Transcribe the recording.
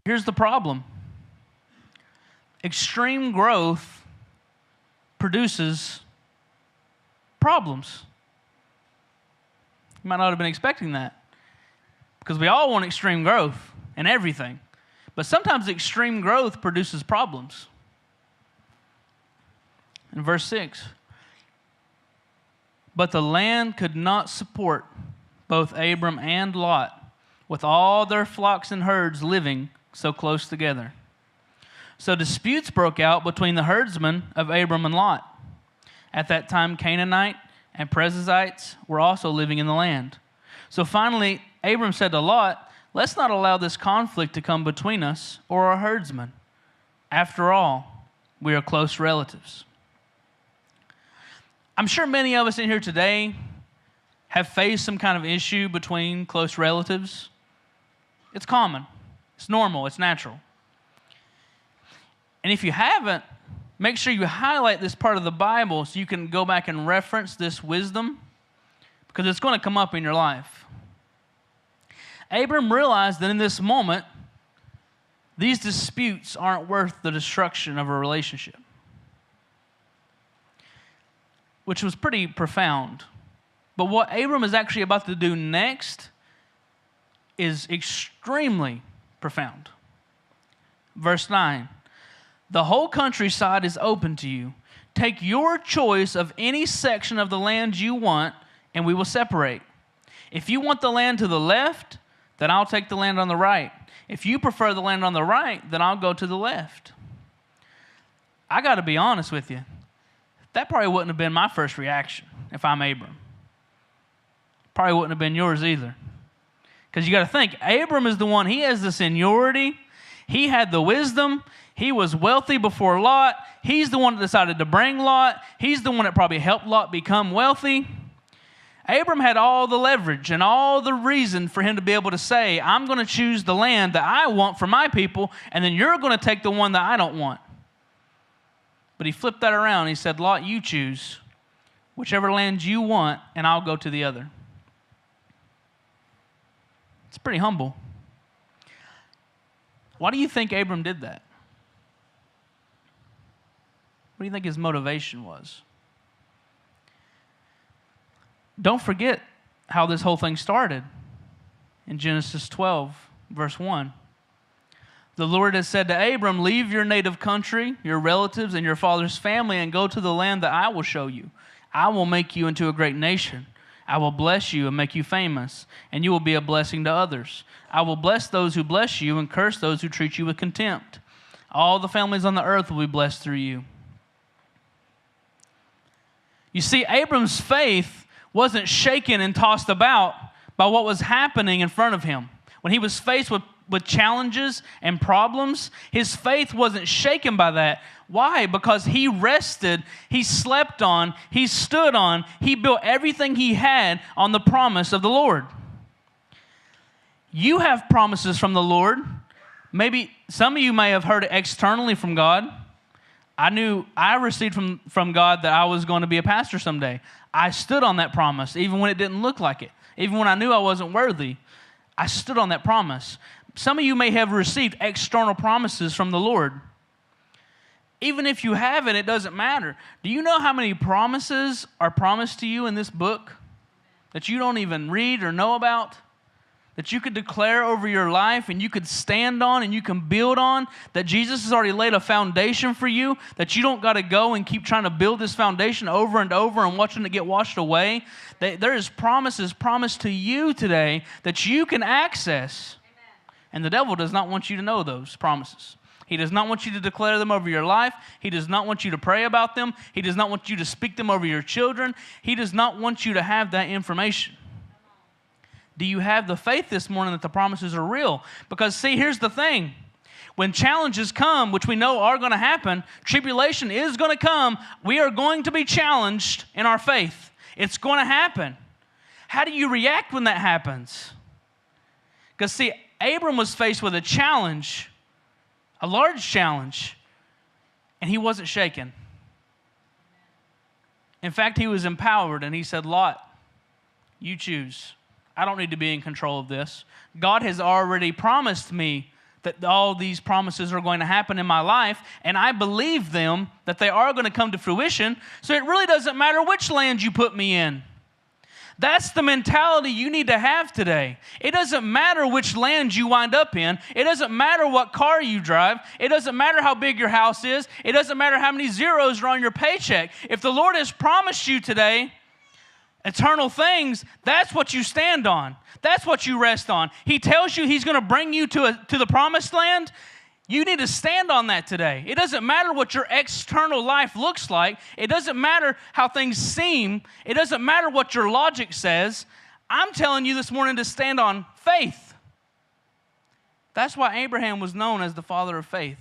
Here's the problem. Extreme growth produces problems. You might not have been expecting that, because we all want extreme growth in everything. But sometimes extreme growth produces problems. In verse 6, but the land could not support both Abram and Lot, with all their flocks and herds living so close together. So disputes broke out between the herdsmen of Abram and Lot. At that time, Canaanite and Perizzites were also living in the land. So finally, Abram said to Lot, let's not allow this conflict to come between us or our herdsmen. After all, we are close relatives. I'm sure many of us in here today have faced some kind of issue between close relatives. It's common. It's normal. It's natural. And if you haven't, make sure you highlight this part of the Bible so you can go back and reference this wisdom, because it's going to come up in your life. Abram realized that in this moment, these disputes aren't worth the destruction of a relationship, which was pretty profound. But what Abram is actually about to do next is extremely profound. Verse 9, the whole countryside is open to you. Take your choice of any section of the land you want, and we will separate. If you want the land to the left, then I'll take the land on the right. If you prefer the land on the right, then I'll go to the left. I got to be honest with you. That probably wouldn't have been my first reaction if I'm Abram. Probably wouldn't have been yours either. Because you got to think, Abram is the one, he has the seniority, he had the wisdom, he was wealthy before Lot, he's the one that decided to bring Lot, he's the one that probably helped Lot become wealthy. Abram had all the leverage and all the reason for him to be able to say, I'm going to choose the land that I want for my people, and then you're going to take the one that I don't want. But he flipped that around. He said, Lot, you choose whichever land you want, and I'll go to the other. It's pretty humble. Why do you think Abram did that? What do you think his motivation was? Don't forget how this whole thing started in Genesis 12, verse 1. The Lord has said to Abram, leave your native country, your relatives, and your father's family, and go to the land that I will show you. I will make you into a great nation. I will bless you and make you famous, and you will be a blessing to others. I will bless those who bless you and curse those who treat you with contempt. All the families on the earth will be blessed through you. You see, Abram's faith wasn't shaken and tossed about by what was happening in front of him. When he was faced with challenges and problems, his faith wasn't shaken by that. Why? Because he rested, he slept on, he stood on, he built everything he had on the promise of the Lord. You have promises from the Lord. Maybe some of you may have heard it externally from God. I received from God that I was going to be a pastor someday. I stood on that promise, even when it didn't look like it. Even when I knew I wasn't worthy, I stood on that promise. Some of you may have received external promises from the Lord. Even if you haven't, it doesn't matter. Do you know how many promises are promised to you in this book that you don't even read or know about? That you could declare over your life and you could stand on and you can build on, that Jesus has already laid a foundation for you, that you don't got to go and keep trying to build this foundation over and over and watching it get washed away. There is promises promised to you today that you can access. Amen. And the devil does not want you to know those promises. He does not want you to declare them over your life. He does not want you to pray about them. He does not want you to speak them over your children. He does not want you to have that information. Do you have the faith this morning that the promises are real? Because see, here's the thing. When challenges come, which we know are going to happen, tribulation is going to come. We are going to be challenged in our faith. It's going to happen. How do you react when that happens? Because see, Abram was faced with a challenge, a large challenge, and he wasn't shaken. In fact, he was empowered, and he said, Lot, you choose. I don't need to be in control of this. God has already promised me that all these promises are going to happen in my life, and I believe them, that they are going to come to fruition, so it really doesn't matter which land you put me in. That's the mentality you need to have today. It doesn't matter which land you wind up in. It doesn't matter what car you drive. It doesn't matter how big your house is. It doesn't matter how many zeros are on your paycheck. If the Lord has promised you today eternal things, that's what you stand on. That's what you rest on. He tells you He's going to bring you to the promised land. You need to stand on that today. It doesn't matter what your external life looks like. It doesn't matter how things seem. It doesn't matter what your logic says. I'm telling you this morning to stand on faith. That's why Abraham was known as the father of faith.